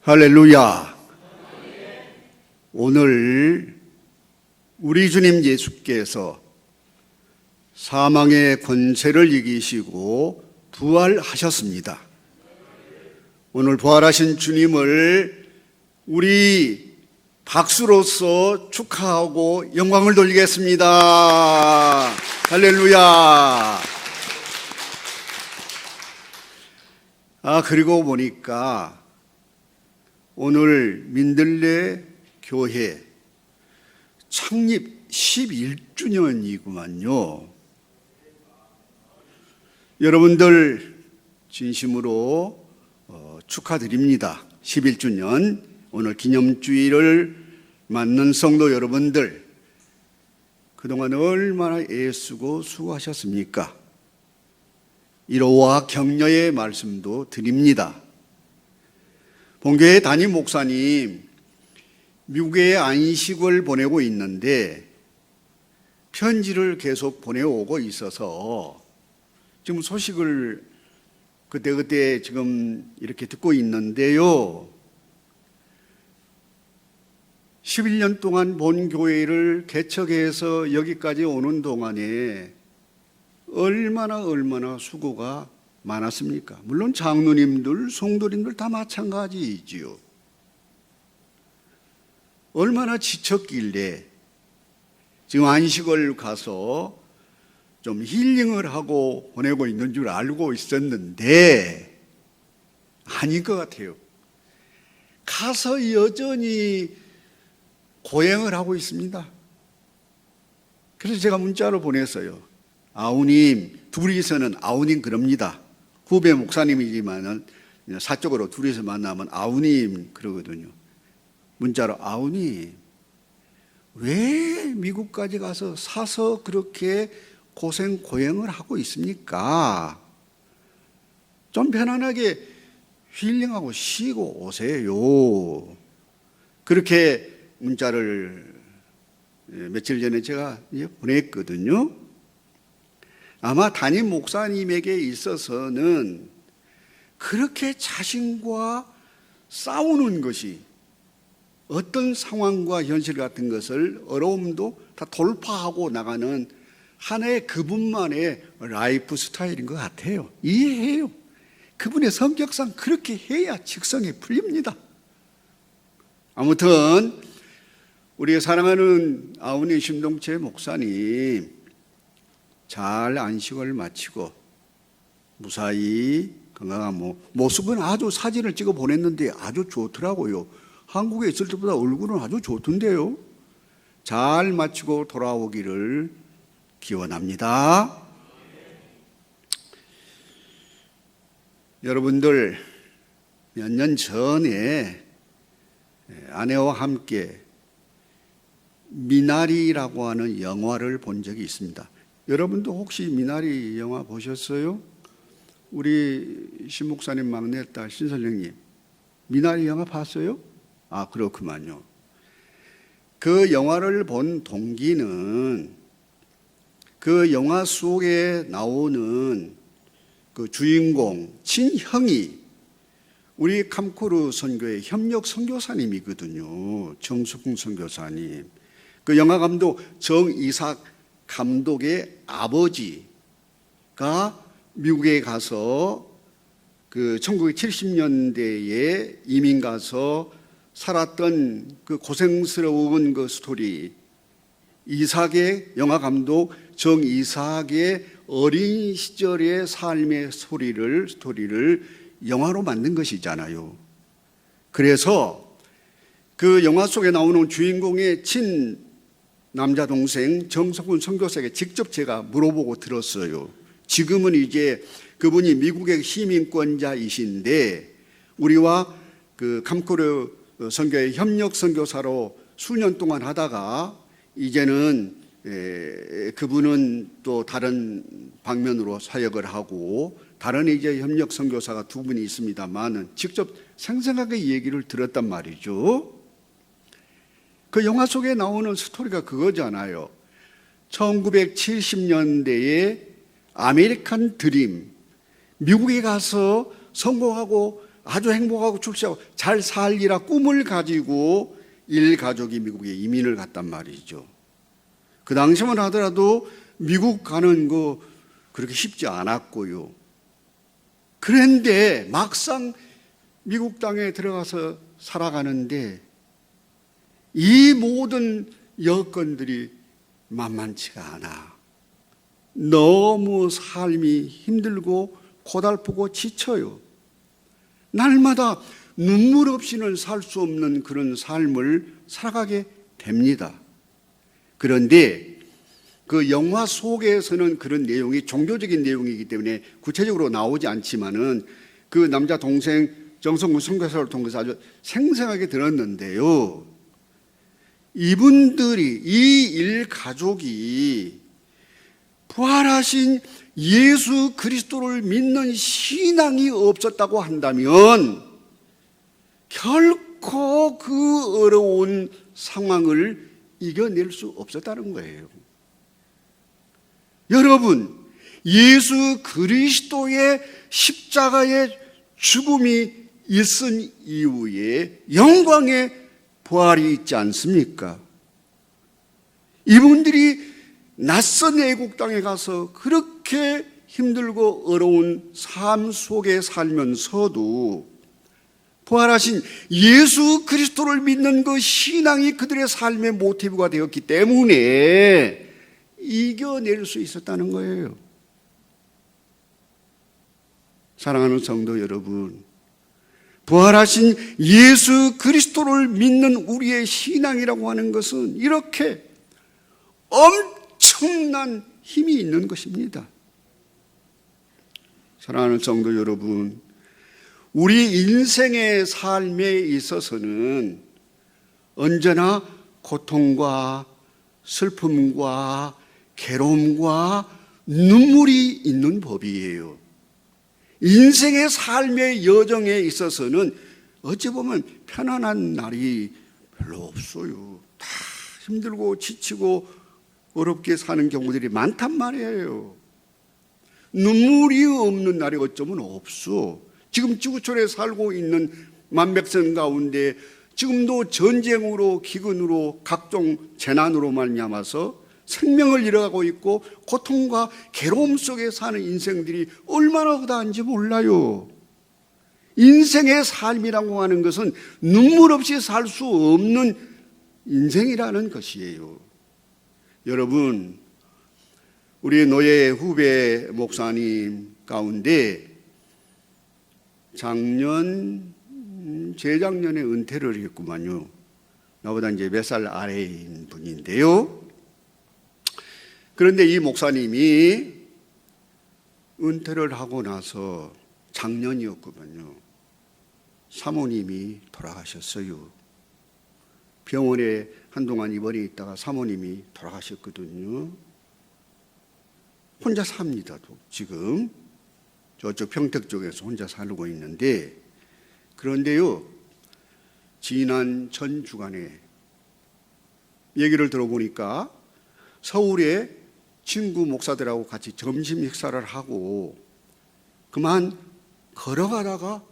할렐루야. 오늘 우리 주님 예수께서 사망의 권세를 이기시고 부활하셨습니다. 오늘 부활하신 주님을 우리 박수로서 축하하고 영광을 돌리겠습니다. 할렐루야. 그리고 보니까 오늘 민들레 교회 창립 11주년이구만요. 여러분들 진심으로 축하드립니다. 11주년 오늘 기념주일을 맞는 성도 여러분들, 그동안 얼마나 애쓰고 수고하셨습니까? 위로와 격려의 말씀도 드립니다. 본교회 담임 목사님 미국에 안식을 보내고 있는데 편지를 계속 보내오고 있어서 지금 소식을 그때그때 지금 이렇게 듣고 있는데요. 11년 동안 본교회를 개척해서 여기까지 오는 동안에 얼마나 수고가 많았습니까? 물론 장로님들, 성도님들 다 마찬가지이지요. 얼마나 지쳤길래 지금 안식을 가서 좀 힐링을 하고 보내고 있는 줄 알고 있었는데 아닌 것 같아요. 가서 여전히 고행을 하고 있습니다. 그래서 제가 문자로 보냈어요. 아우님, 둘이서는 아우님 그럽니다. 후배 목사님이지만은 사적으로 둘이서 만나면 아우님 그러거든요. 문자로 아우님, 왜 미국까지 가서 사서 그렇게 고행을 하고 있습니까? 좀 편안하게 힐링하고 쉬고 오세요. 그렇게 문자를 며칠 전에 제가 보냈거든요. 아마 담임 목사님에게 있어서는 그렇게 자신과 싸우는 것이 어떤 상황과 현실 같은 것을 어려움도 다 돌파하고 나가는 하나의 그분만의 라이프 스타일인 것 같아요. 이해해요. 그분의 성격상 그렇게 해야 직성이 풀립니다. 아무튼 우리 사랑하는 아우님 심동채 목사님 잘 안식을 마치고 무사히 건강한 모습은 아주 사진을 찍어 보냈는데 아주 좋더라고요. 한국에 있을 때보다 얼굴은 아주 좋던데요. 잘 마치고 돌아오기를 기원합니다. 여러분들 몇 년 전에 아내와 함께 미나리라고 하는 영화를 본 적이 있습니다. 여러분도 혹시 미나리 영화 보셨어요? 우리 신 목사님 막내딸 신선생님 미나리 영화 봤어요? 그렇구만요. 그 영화를 본 동기는 그 영화 속에 나오는 그 주인공 친형이 우리 캄코르 선교의 협력 선교사님이거든요. 정수풍 선교사님. 그 영화 감독 정이삭 감독의 아버지가 미국에 가서 그 1970년대에 이민 가서 살았던 그 고생스러운 그 스토리, 이삭의 영화 감독 정이삭의 어린 시절의 삶의 스토리를 영화로 만든 것이잖아요. 그래서 그 영화 속에 나오는 주인공의 친 남자 동생 정석훈 선교사에게 직접 제가 물어보고 들었어요. 지금은 이제 그분이 미국의 시민권자이신데 우리와 그 캄코르 선교의 협력 선교사로 수년 동안 하다가 이제는 그분은 또 다른 방면으로 사역을 하고 다른 이제 협력 선교사가 두 분이 있습니다만은 직접 생생하게 얘기를 들었단 말이죠. 그 영화 속에 나오는 스토리가 그거잖아요. 1970년대에 아메리칸 드림, 미국에 가서 성공하고 아주 행복하고 출세하고 잘 살리라 꿈을 가지고 일가족이 미국에 이민을 갔단 말이죠. 그 당시만 하더라도 미국 가는 거 그렇게 쉽지 않았고요. 그런데 막상 미국 땅에 들어가서 살아가는데 이 모든 여건들이 만만치가 않아. 너무 삶이 힘들고 고달프고 지쳐요. 날마다 눈물 없이는 살 수 없는 그런 삶을 살아가게 됩니다. 그런데 그 영화 속에서는 그런 내용이 종교적인 내용이기 때문에 구체적으로 나오지 않지만은 그 남자 동생 정성훈 선교사를 통해서 아주 생생하게 들었는데요. 이분들이 이 일가족이 부활하신 예수 그리스도를 믿는 신앙이 없었다고 한다면 결코 그 어려운 상황을 이겨낼 수 없었다는 거예요. 여러분, 예수 그리스도의 십자가의 죽음이 있은 이후에 영광의 부활이 있지 않습니까? 이분들이 낯선 애국 땅에 가서 그렇게 힘들고 어려운 삶 속에 살면서도 부활하신 예수 그리스도를 믿는 그 신앙이 그들의 삶의 모티브가 되었기 때문에 이겨낼 수 있었다는 거예요. 사랑하는 성도 여러분, 부활하신 예수 그리스도를 믿는 우리의 신앙이라고 하는 것은 이렇게 엄청난 힘이 있는 것입니다. 사랑하는 성도 여러분, 우리 인생의 삶에 있어서는 언제나 고통과 슬픔과 괴로움과 눈물이 있는 법이에요. 인생의 삶의 여정에 있어서는 어찌 보면 편안한 날이 별로 없어요. 다 힘들고 지치고 어렵게 사는 경우들이 많단 말이에요. 눈물이 없는 날이 어쩌면 없어. 지금 지구촌에 살고 있는 만백성 가운데 지금도 전쟁으로 기근으로 각종 재난으로 말미암아서 생명을 잃어가고 있고 고통과 괴로움 속에 사는 인생들이 얼마나 허다한지 몰라요. 인생의 삶이라고 하는 것은 눈물 없이 살 수 없는 인생이라는 것이에요. 여러분, 우리 노예 후배 목사님 가운데 작년, 재작년에 은퇴를 했구만요. 나보다 이제 몇 살 아래인 분인데요. 그런데 이 목사님이 은퇴를 하고 나서 작년이었거든요. 사모님이 돌아가셨어요. 병원에 한동안 입원해 있다가 사모님이 돌아가셨거든요. 혼자 삽니다. 지금 저쪽 평택 쪽에서 혼자 살고 있는데, 그런데요, 지난 전 주간에 얘기를 들어보니까 서울에 친구 목사들하고 같이 점심 식사를 하고 그만 걸어가다가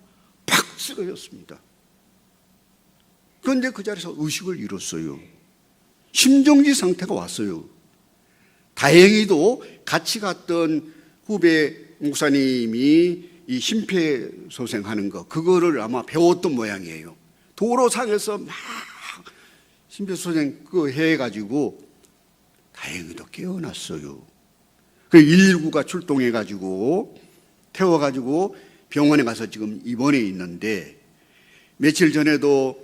팍 쓰러졌습니다. 그런데 그 자리에서 의식을 잃었어요. 심정지 상태가 왔어요. 다행히도 같이 갔던 후배 목사님이 이 심폐소생하는 거, 그거를 아마 배웠던 모양이에요. 도로상에서 막 심폐소생 그거 해가지고 다행히도 깨어났어요. 그 119가 출동해가지고 태워가지고 병원에 가서 지금 입원해 있는데, 며칠 전에도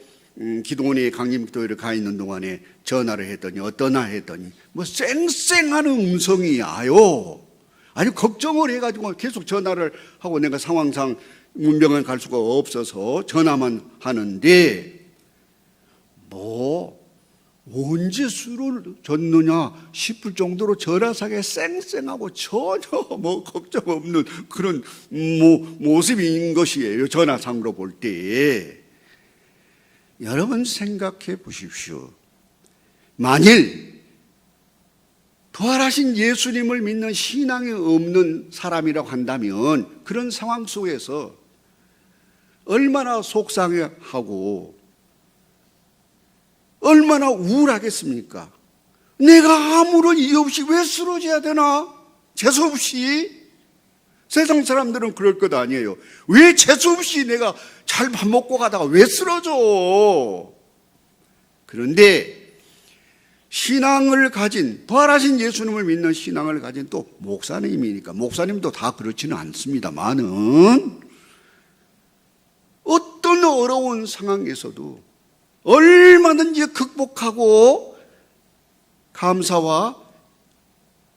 기도원에 강림교회를 가 있는 동안에 전화를 했더니 어떠나 했더니 뭐 쌩쌩하는 음성이 와요. 아니 걱정을 해가지고 계속 전화를 하고 내가 상황상 문병원 갈 수가 없어서 전화만 하는데 뭐 언제 술을 줬느냐 싶을 정도로 전화상에 쌩쌩하고 전혀 뭐 걱정 없는 그런 모습인 것이에요. 전화상으로 볼 때. 여러분 생각해 보십시오. 만일 부활하신 예수님을 믿는 신앙이 없는 사람이라고 한다면 그런 상황 속에서 얼마나 속상해하고 얼마나 우울하겠습니까? 내가 아무런 이유 없이 왜 쓰러져야 되나? 재수없이. 세상 사람들은 그럴 것 아니에요. 왜 재수없이 내가 잘 밥 먹고 가다가 왜 쓰러져? 그런데 신앙을 가진, 부활하신 예수님을 믿는 신앙을 가진 또 목사님이니까, 목사님도 다 그렇지는 않습니다만은 어떤 어려운 상황에서도 얼마든지 극복하고 감사와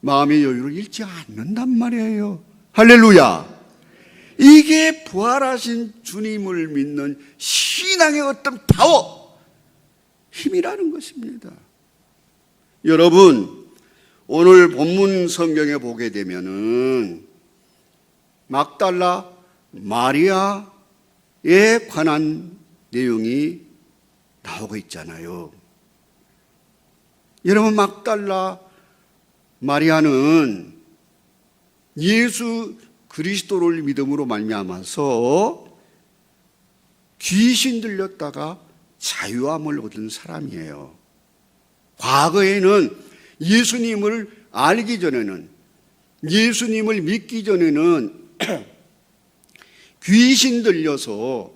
마음의 여유를 잃지 않는단 말이에요. 할렐루야. 이게 부활하신 주님을 믿는 신앙의 어떤 파워, 힘이라는 것입니다. 여러분, 오늘 본문 성경에 보게 되면은 막달라 마리아에 관한 내용이 나오고 있잖아요. 여러분, 막달라 마리아는 예수 그리스도를 믿음으로 말미암아서 귀신 들렸다가 자유함을 얻은 사람이에요. 과거에는 예수님을 알기 전에는, 예수님을 믿기 전에는 귀신 들려서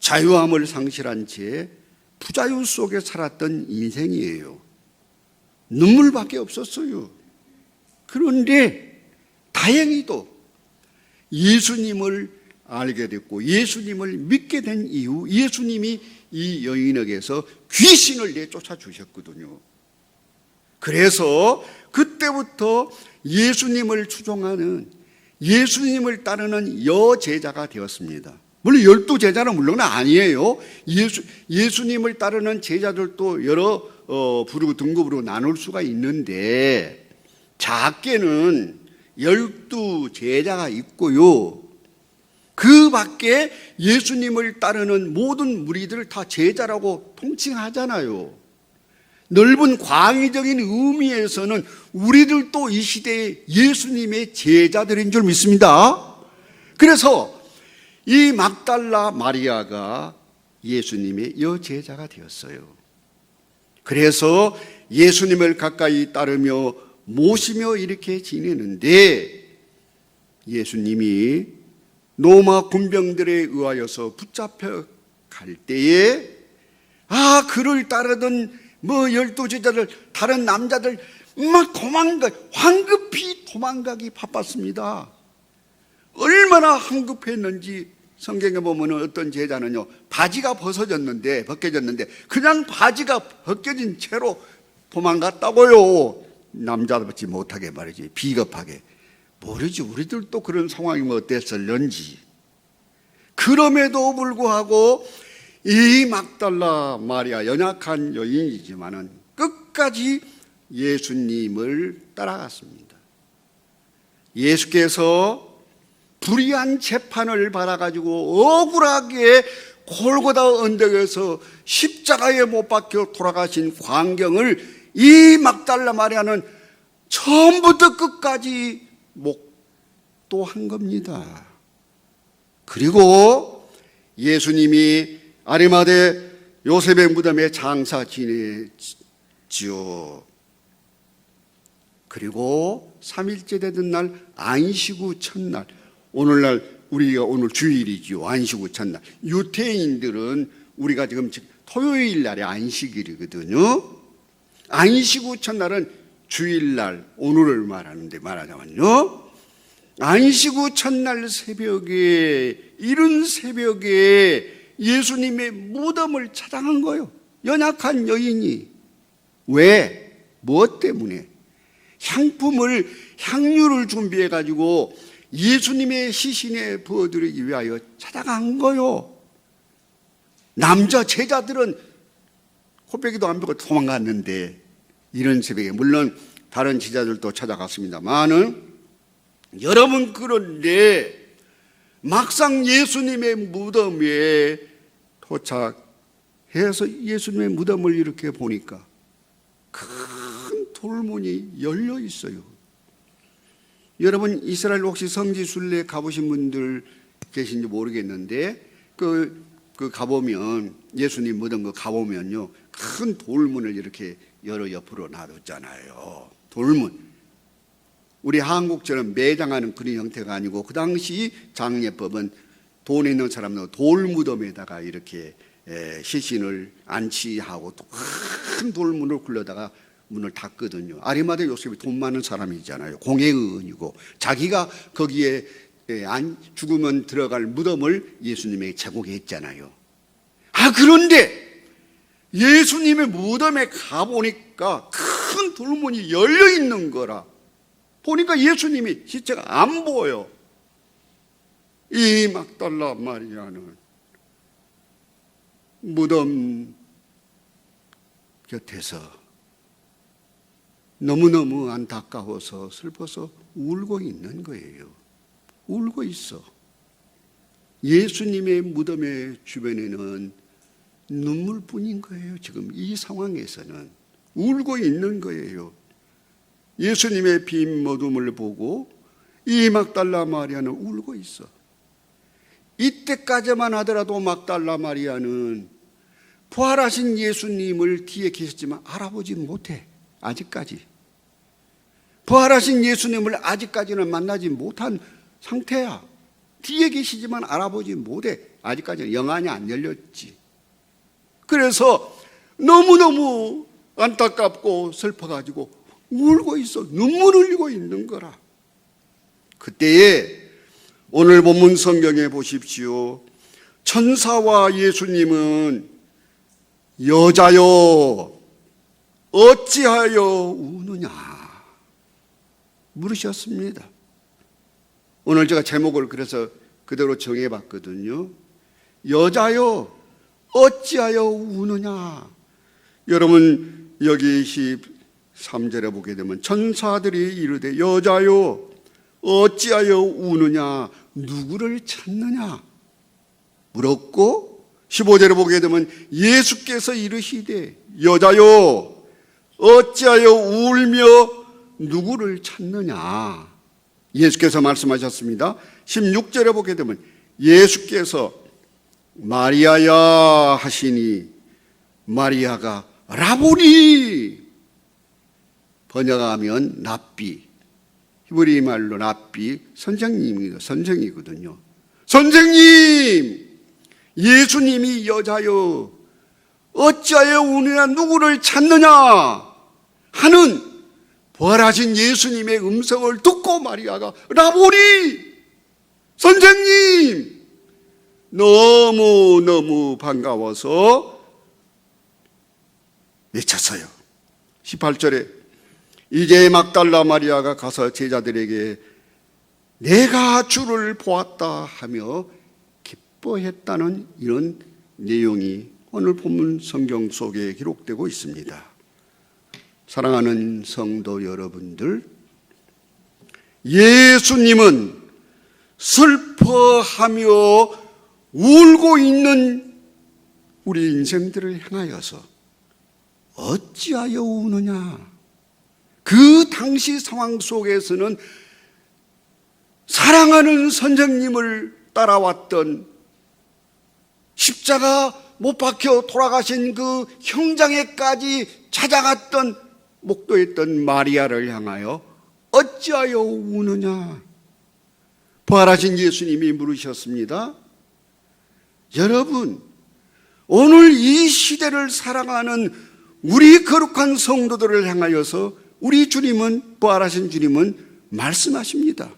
자유함을 상실한 채 부자유 속에 살았던 인생이에요. 눈물밖에 없었어요. 그런데 다행히도 예수님을 알게 됐고 예수님을 믿게 된 이후 예수님이 이 여인에게서 귀신을 내쫓아 주셨거든요. 그래서 그때부터 예수님을 추종하는, 예수님을 따르는 여제자가 되었습니다. 물론 12제자는 물론 아니에요. 예수님을 따르는 제자들도 여러 부류 등급으로 나눌 수가 있는데 작게는 12제자가 있고요. 그 밖에 예수님을 따르는 모든 무리들을 다 제자라고 통칭하잖아요. 넓은 광의적인 의미에서는 우리들도 이 시대에 예수님의 제자들인 줄 믿습니다. 그래서 이 막달라 마리아가 예수님의 여제자가 되었어요. 그래서 예수님을 가까이 따르며 모시며 이렇게 지내는데 예수님이 로마 군병들에 의하여서 붙잡혀 갈 때에 그를 따르던 12제자들 다른 남자들 막 황급히 도망가기 바빴습니다. 얼마나 황급했는지 성경에 보면 어떤 제자는요, 바지가 벗겨졌는데 그냥 바지가 벗겨진 채로 도망갔다고요. 남자답지 못하게 말이지, 비겁하게. 모르지, 우리들도 그런 상황이면 어땠을런지. 그럼에도 불구하고 이 막달라 마리아, 연약한 여인이지만은 끝까지 예수님을 따라갔습니다. 예수께서 불의한 재판을 받아가지고 억울하게 골고다 언덕에서 십자가에 못 박혀 돌아가신 광경을 이 막달라 마리아는 처음부터 끝까지 목도한 겁니다. 그리고 예수님이 아리마대 요셉의 무덤에 장사 지냈지요. 그리고 3일째 되던 날 안식 후 첫날, 오늘날 우리가 오늘 주일이지요. 안식 후 첫날. 유태인들은 우리가 지금 토요일 날이 안식일이거든요. 안식 후 첫날은 주일날, 오늘을 말하자면요. 안식 후 첫날 새벽에, 이른 새벽에 예수님의 무덤을 찾아간 거예요. 연약한 여인이. 왜? 무엇 때문에? 향유를 준비해가지고 예수님의 시신에 부어드리기 위하여 찾아간 거요. 남자 제자들은 코빼기도 안 베고 도망갔는데 이런 새벽에, 물론 다른 제자들도 찾아갔습니다만은, 여러분, 그런데 막상 예수님의 무덤에 도착해서 예수님의 무덤을 이렇게 보니까 큰 돌문이 열려 있어요. 여러분, 이스라엘 혹시 성지순례 가보신 분들 계신지 모르겠는데 가보면 예수님 묻은 거 가보면요, 큰 돌문을 이렇게 여러 옆으로 놔뒀잖아요. 돌문. 우리 한국처럼 매장하는 그런 형태가 아니고 그 당시 장례법은 돈에 있는 사람은 돌무덤에다가 이렇게 시신을 안치하고 또 큰 돌문을 굴러다가 문을 닫거든요. 아리마대 요셉이 돈 많은 사람이잖아요. 공회의원이고 자기가 거기에 죽으면 들어갈 무덤을 예수님에게 제공했잖아요. 그런데 예수님의 무덤에 가보니까 큰 돌문이 열려 있는 거라. 보니까 예수님이 시체가 안 보여. 이 막달라 마리아는 무덤 곁에서 너무너무 안타까워서 슬퍼서 울고 있는 거예요. 울고 있어. 예수님의 무덤의 주변에는 눈물뿐인 거예요. 지금 이 상황에서는 울고 있는 거예요. 예수님의 빈 무덤을 보고 이 막달라 마리아는 울고 있어. 이때까지만 하더라도 막달라 마리아는 부활하신 예수님을 뒤에 계셨지만 알아보지 못해. 아직까지 부활하신 예수님을 아직까지는 만나지 못한 상태야. 뒤에 계시지만 알아보지 못해. 아직까지는 영안이 안 열렸지. 그래서 너무너무 안타깝고 슬퍼가지고 울고 있어. 눈물 흘리고 있는 거라. 그때에 오늘 본문 성경에 보십시오. 천사와 예수님은 여자여 어찌하여 우느냐 물으셨습니다. 오늘 제가 제목을 그래서 그대로 정해봤거든요. 여자여 어찌하여 우느냐. 여러분 여기 13절에 보게 되면 천사들이 이르되 여자여 어찌하여 우느냐, 누구를 찾느냐 물었고, 15절에 보게 되면 예수께서 이르시되 여자여 어찌하여 울며 누구를 찾느냐. 예수께서 말씀하셨습니다. 16절에 보게 되면 예수께서 마리아야 하시니 마리아가 라보니, 번역하면 랍비, 히브리 말로 랍비, 선생이거든요. 선생님, 예수님이 여자여 어찌하여 우느냐, 누구를 찾느냐 하는 부활하신 예수님의 음성을 듣고 마리아가 라보니, 선생님, 너무너무 반가워서 외쳤어요. 18절에 이제 막달라 마리아가 가서 제자들에게 내가 주를 보았다 하며 기뻐했다는 이런 내용이 오늘 본문 성경 속에 기록되고 있습니다. 사랑하는 성도 여러분들, 예수님은 슬퍼하며 울고 있는 우리 인생들을 향하여서 어찌하여 우느냐. 그 당시 상황 속에서는 사랑하는 선생님을 따라왔던, 십자가 못 박혀 돌아가신 그 형장에까지 찾아갔던, 목도했던 마리아를 향하여 어찌하여 우느냐. 부활하신 예수님이 물으셨습니다. 여러분, 오늘 이 시대를 살아가는 우리 거룩한 성도들을 향하여서 우리 주님은, 부활하신 주님은 말씀하십니다.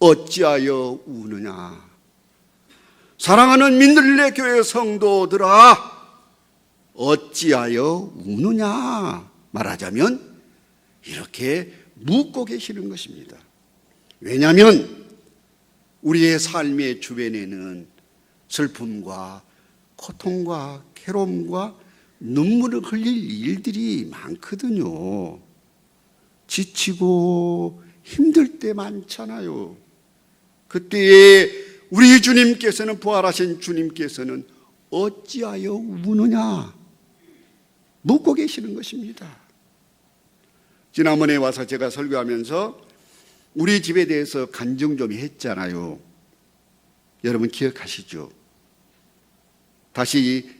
어찌하여 우느냐. 사랑하는 민들레 교회 성도들아, 어찌하여 우느냐. 말하자면 이렇게 묻고 계시는 것입니다. 왜냐하면 우리의 삶의 주변에는 슬픔과 고통과 괴로움과 눈물을 흘릴 일들이 많거든요. 지치고 힘들 때 많잖아요. 그때에 우리 주님께서는, 부활하신 주님께서는 어찌하여 우느냐 묻고 계시는 것입니다. 지난번에 와서 제가 설교하면서 우리 집에 대해서 간증 좀 했잖아요. 여러분 기억하시죠? 다시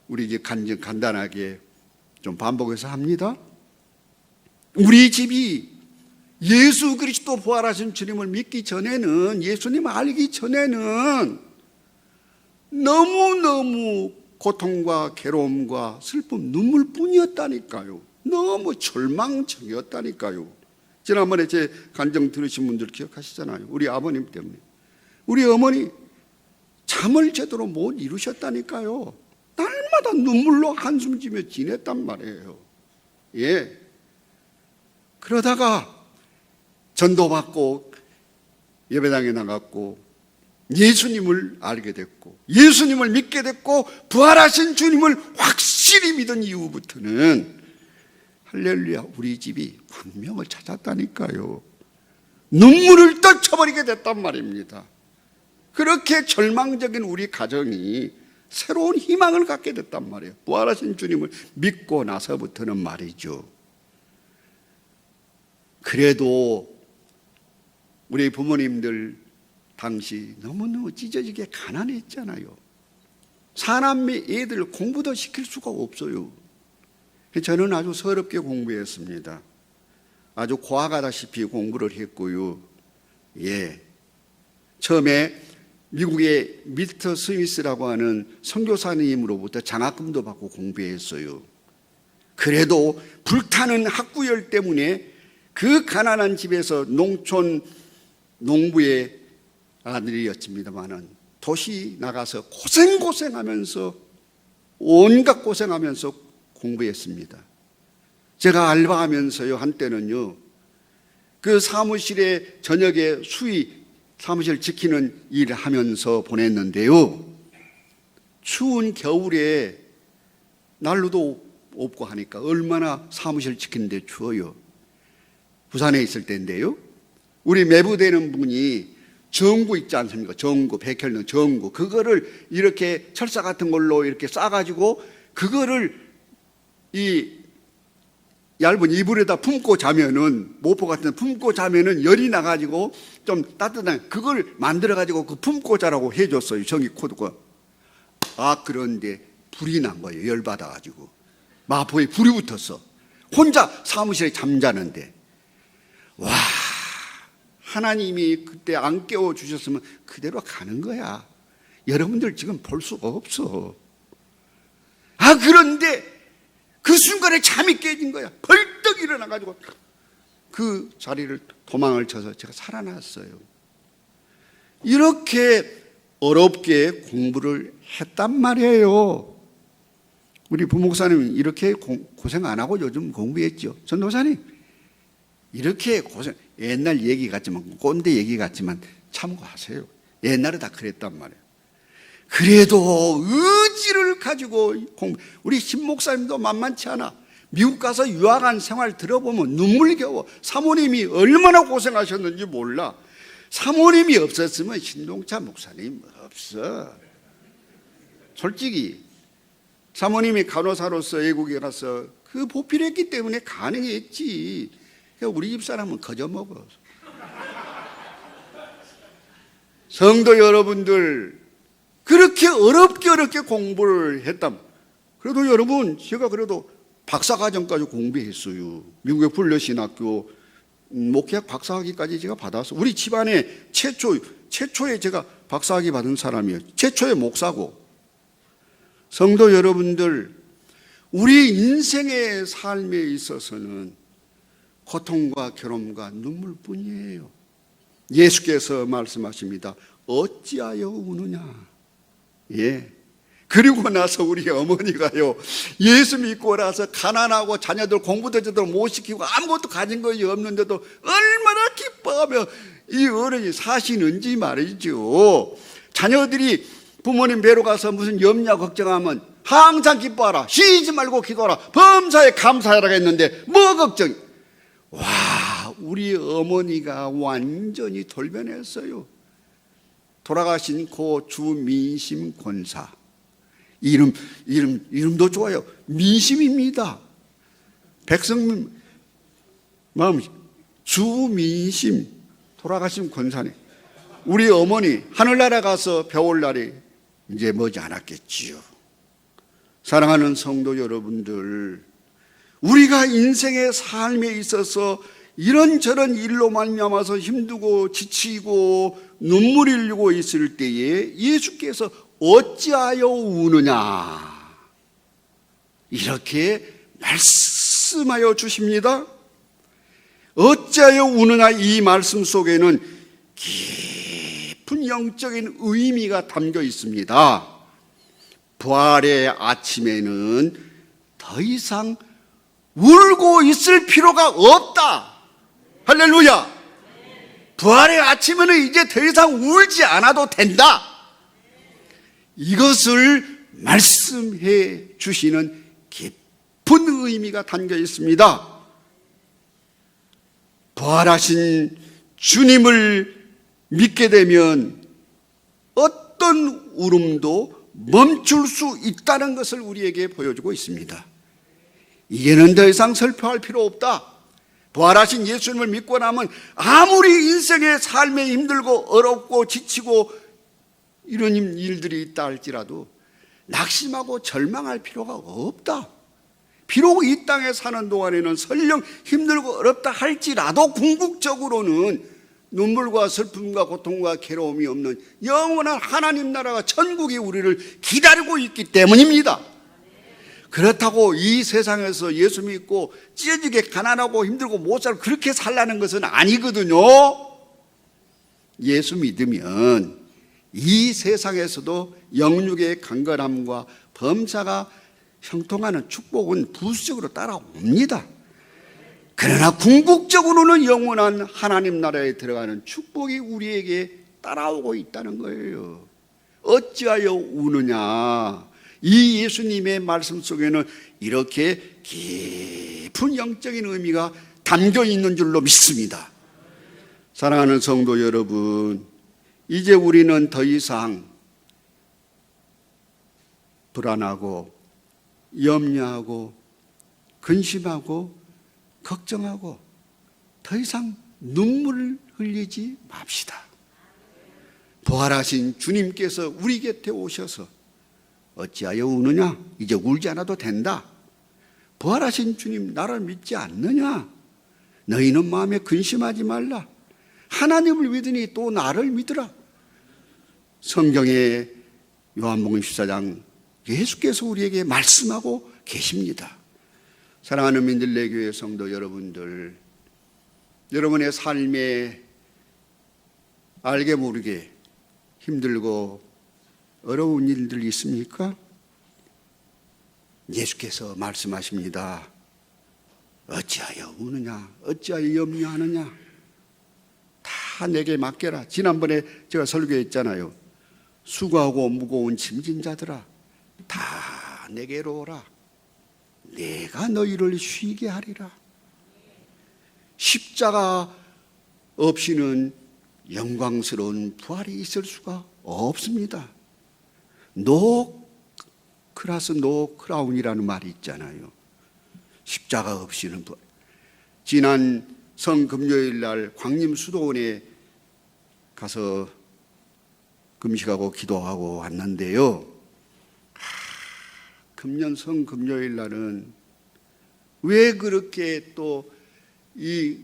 우리 이제 간단하게 좀 반복해서 합니다. 우리 집이 예수 그리스도 부활하신 주님을 믿기 전에는, 예수님을 알기 전에는 너무너무 고통과 괴로움과 슬픔, 눈물뿐이었다니까요. 너무 절망적이었다니까요. 지난번에 제 간증 들으신 분들 기억하시잖아요. 우리 아버님 때문에. 우리 어머니 잠을 제대로 못 이루셨다니까요. 날마다 눈물로 한숨 지며 지냈단 말이에요. 예. 그러다가 전도받고 예배당에 나갔고 예수님을 알게 됐고 예수님을 믿게 됐고 부활하신 주님을 확실히 믿은 이후부터는 할렐루야, 우리 집이 광명을 찾았다니까요. 눈물을 떨쳐버리게 됐단 말입니다. 그렇게 절망적인 우리 가정이 새로운 희망을 갖게 됐단 말이에요. 부활하신 주님을 믿고 나서부터는 말이죠. 그래도 우리 부모님들 당시 너무너무 찢어지게 가난했잖아요. 사남매 애들 공부도 시킬 수가 없어요. 저는 아주 서럽게 공부했습니다. 아주 고아가다시피 공부를 했고요. 예. 처음에 미국의 미스터 스미스라고 하는 선교사님으로부터 장학금도 받고 공부했어요. 그래도 불타는 학구열 때문에 그 가난한 집에서 농촌 농부의 아들이었습니다마는 도시 나가서 고생하면서 온갖 고생하면서 공부했습니다. 제가 알바하면서요, 한때는요, 그 사무실에 저녁에 수위 사무실 지키는 일을 하면서 보냈는데요, 추운 겨울에 난로도 없고 하니까 얼마나 사무실 지키는데 추워요. 부산에 있을 때인데요, 우리 매부되는 분이 전구 있지 않습니까? 전구, 백혈능 전구, 그거를 이렇게 철사 같은 걸로 이렇게 싸가지고 그거를 이 얇은 이불에다 품고 자면은, 모포 같은 데 품고 자면은 열이 나가지고 좀 따뜻한 그걸 만들어가지고 그 품고 자라고 해줬어요. 전기 코드가. 아, 그런데 불이 난 거예요. 열 받아가지고. 마포에 불이 붙었어. 혼자 사무실에 잠자는데. 와, 하나님이 그때 안 깨워주셨으면 그대로 가는 거야. 여러분들 지금 볼 수가 없어. 아, 그런데 그 순간에 잠이 깨진 거야. 벌떡 일어나가지고 그 자리를 도망을 쳐서 제가 살아났어요. 이렇게 어렵게 공부를 했단 말이에요. 우리 부목사님은 이렇게 고생 안 하고 요즘 공부했죠. 전도사님 이렇게 고생, 옛날 얘기 같지만 꼰대 얘기 같지만 참고하세요. 옛날에 다 그랬단 말이에요. 그래도 의지를 가지고 공부. 우리 신 목사님도 만만치 않아. 미국 가서 유학한 생활 들어보면 눈물겨워. 사모님이 얼마나 고생하셨는지 몰라. 사모님이 없었으면 신동차 목사님 없어. 솔직히 사모님이 간호사로서 외국에 가서 그 보필했기 때문에 가능했지. 우리 집 사람은 거저 먹어. 성도 여러분들, 그렇게 어렵게 공부를 했다. 그래도 여러분, 제가 그래도 박사과정까지 공부했어요. 미국의 불려신학교 목회학 박사학위까지 제가 받았어요. 우리 집안에 최초에 제가 박사학위 받은 사람이에요. 최초의 목사고. 성도 여러분들, 우리 인생의 삶에 있어서는 고통과 괴로움과 눈물뿐이에요. 예수께서 말씀하십니다. 어찌하여 우느냐. 예. 그리고 나서 우리 어머니가요, 예수 믿고 나서 가난하고 자녀들 공부도 제대로 못 시키고 아무것도 가진 것이 없는데도 얼마나 기뻐하며 이 어른이 사시는지 말이죠. 자녀들이 부모님 뵈러 가서 무슨 염려 걱정하면 항상 기뻐하라, 쉬지 말고 기도하라, 범사에 감사하라 했는데 뭐 걱정. 와, 우리 어머니가 완전히 돌변했어요. 돌아가신 고 주민심 권사. 이름도 좋아요. 민심입니다. 백성 마음, 주민심. 돌아가신 권사님. 우리 어머니 하늘나라 가서 배울 날이 이제 머지 않았겠지요. 사랑하는 성도 여러분들, 우리가 인생의 삶에 있어서 이런저런 일로 말미암아서 힘들고 지치고 눈물이 흘리고 있을 때에 예수께서 어찌하여 우느냐 이렇게 말씀하여 주십니다. 어찌하여 우느냐, 이 말씀 속에는 깊은 영적인 의미가 담겨 있습니다. 부활의 아침에는 더 이상 울고 있을 필요가 없다. 할렐루야. 부활의 아침에는 이제 더 이상 울지 않아도 된다. 이것을 말씀해 주시는 깊은 의미가 담겨 있습니다. 부활하신 주님을 믿게 되면 어떤 울음도 멈출 수 있다는 것을 우리에게 보여주고 있습니다. 이제는 더 이상 슬퍼할 필요 없다. 부활하신 예수님을 믿고 나면 아무리 인생의 삶에 힘들고 어렵고 지치고 이런 일들이 있다 할지라도 낙심하고 절망할 필요가 없다. 비록 이 땅에 사는 동안에는 설령 힘들고 어렵다 할지라도 궁극적으로는 눈물과 슬픔과 고통과 괴로움이 없는 영원한 하나님 나라가, 천국이 우리를 기다리고 있기 때문입니다. 그렇다고 이 세상에서 예수 믿고 찢어지게 가난하고 힘들고 못 살고 그렇게 살라는 것은 아니거든요. 예수 믿으면 이 세상에서도 영육의 강건함과 범사가 형통하는 축복은 부수적으로 따라옵니다. 그러나 궁극적으로는 영원한 하나님 나라에 들어가는 축복이 우리에게 따라오고 있다는 거예요. 어찌하여 우느냐, 이 예수님의 말씀 속에는 이렇게 깊은 영적인 의미가 담겨 있는 줄로 믿습니다. 사랑하는 성도 여러분, 이제 우리는 더 이상 불안하고 염려하고 근심하고 걱정하고 더 이상 눈물을 흘리지 맙시다. 부활하신 주님께서 우리 곁에 오셔서 어찌하여 우느냐, 이제 울지 않아도 된다. 부활하신 주님 나를 믿지 않느냐, 너희는 마음에 근심하지 말라. 하나님을 믿으니 또 나를 믿으라. 성경의 요한복음 14장 예수께서 우리에게 말씀하고 계십니다. 사랑하는 민들레 교회 성도 여러분들, 여러분의 삶에 알게 모르게 힘들고 어려운 일들 있습니까? 예수께서 말씀하십니다. 어찌하여 우느냐, 어찌하여 염려하느냐, 다 내게 맡겨라. 지난번에 제가 설교했잖아요. 수고하고 무거운 짐진 자들아, 다 내게로 오라. 내가 너희를 쉬게 하리라. 십자가 없이는 영광스러운 부활이 있을 수가 없습니다. 노 크라스 노 크라운이라는 말이 있잖아요. 십자가 없이는 부활. 지난 성금요일 날 광림수도원에 가서 금식하고 기도하고 왔는데요, 금년 성금요일 날은 왜 그렇게 또 이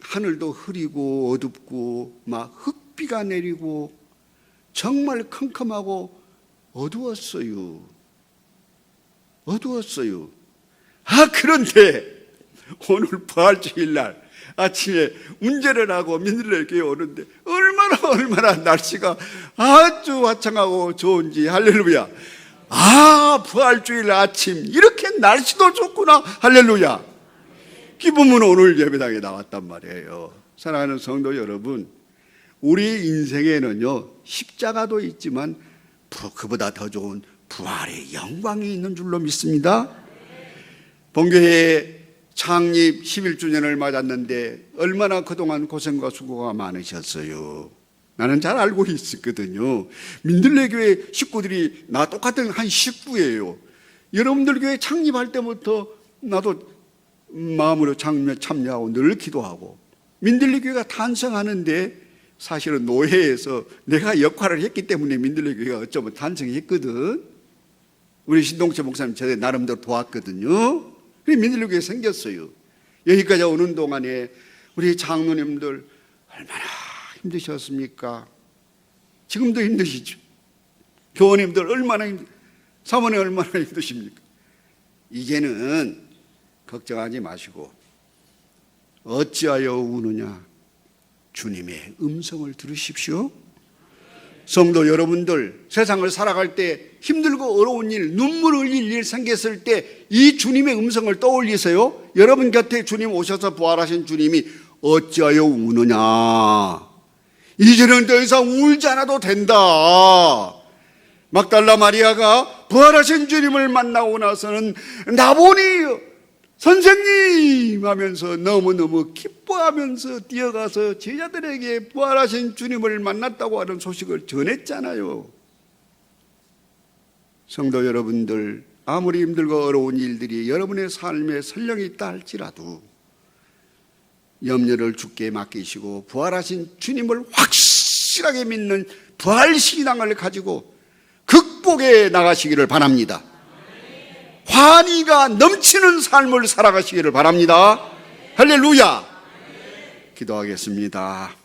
하늘도 흐리고 어둡고 막 흙비가 내리고 정말 컴컴하고 어두웠어요. 그런데 오늘 부활주일 날 아침에 운전을 하고 민들레 교회 오는데 얼마나 날씨가 아주 화창하고 좋은지. 할렐루야. 부활주일 아침 이렇게 날씨도 좋구나. 할렐루야. 기쁘면 오늘 예배당에 나왔단 말이에요. 사랑하는 성도 여러분, 우리 인생에는요 십자가도 있지만 그보다 더 좋은 부활의 영광이 있는 줄로 믿습니다. 본교회 창립 11주년을 맞았는데 얼마나 그동안 고생과 수고가 많으셨어요. 나는 잘 알고 있었거든요. 민들레 교회 식구들이 나 똑같은 한 식구예요. 여러분들 교회 창립할 때부터 나도 마음으로 참여하고 늘 기도하고 민들레 교회가 탄생하는데 사실은 노예에서 내가 역할을 했기 때문에 민들레 교회가 어쩌면 탄생했거든. 우리 신동철 목사님 저 나름대로 도왔거든요. 그래 민들레 교회 생겼어요. 여기까지 오는 동안에 우리 장로님들 얼마나 힘드셨습니까? 지금도 힘드시죠. 교원님들 얼마나 사모님 얼마나 힘드십니까? 이제는 걱정하지 마시고 어찌하여 우느냐? 주님의 음성을 들으십시오. 성도 여러분들, 세상을 살아갈 때 힘들고 어려운 일, 눈물 흘릴 일 생겼을 때 이 주님의 음성을 떠올리세요. 여러분 곁에 주님 오셔서 부활하신 주님이 어찌하여 우느냐? 이제는 더 이상 울지 않아도 된다. 막달라 마리아가 부활하신 주님을 만나고 나서는 나보니 선생님 하면서 너무너무 기뻐하면서 뛰어가서 제자들에게 부활하신 주님을 만났다고 하는 소식을 전했잖아요. 성도 여러분들, 아무리 힘들고 어려운 일들이 여러분의 삶에 설령이 있다 할지라도 염려를 주께 맡기시고 부활하신 주님을 확실하게 믿는 부활신앙을 가지고 극복해 나가시기를 바랍니다. 환희가 넘치는 삶을 살아가시기를 바랍니다. 할렐루야. 기도하겠습니다.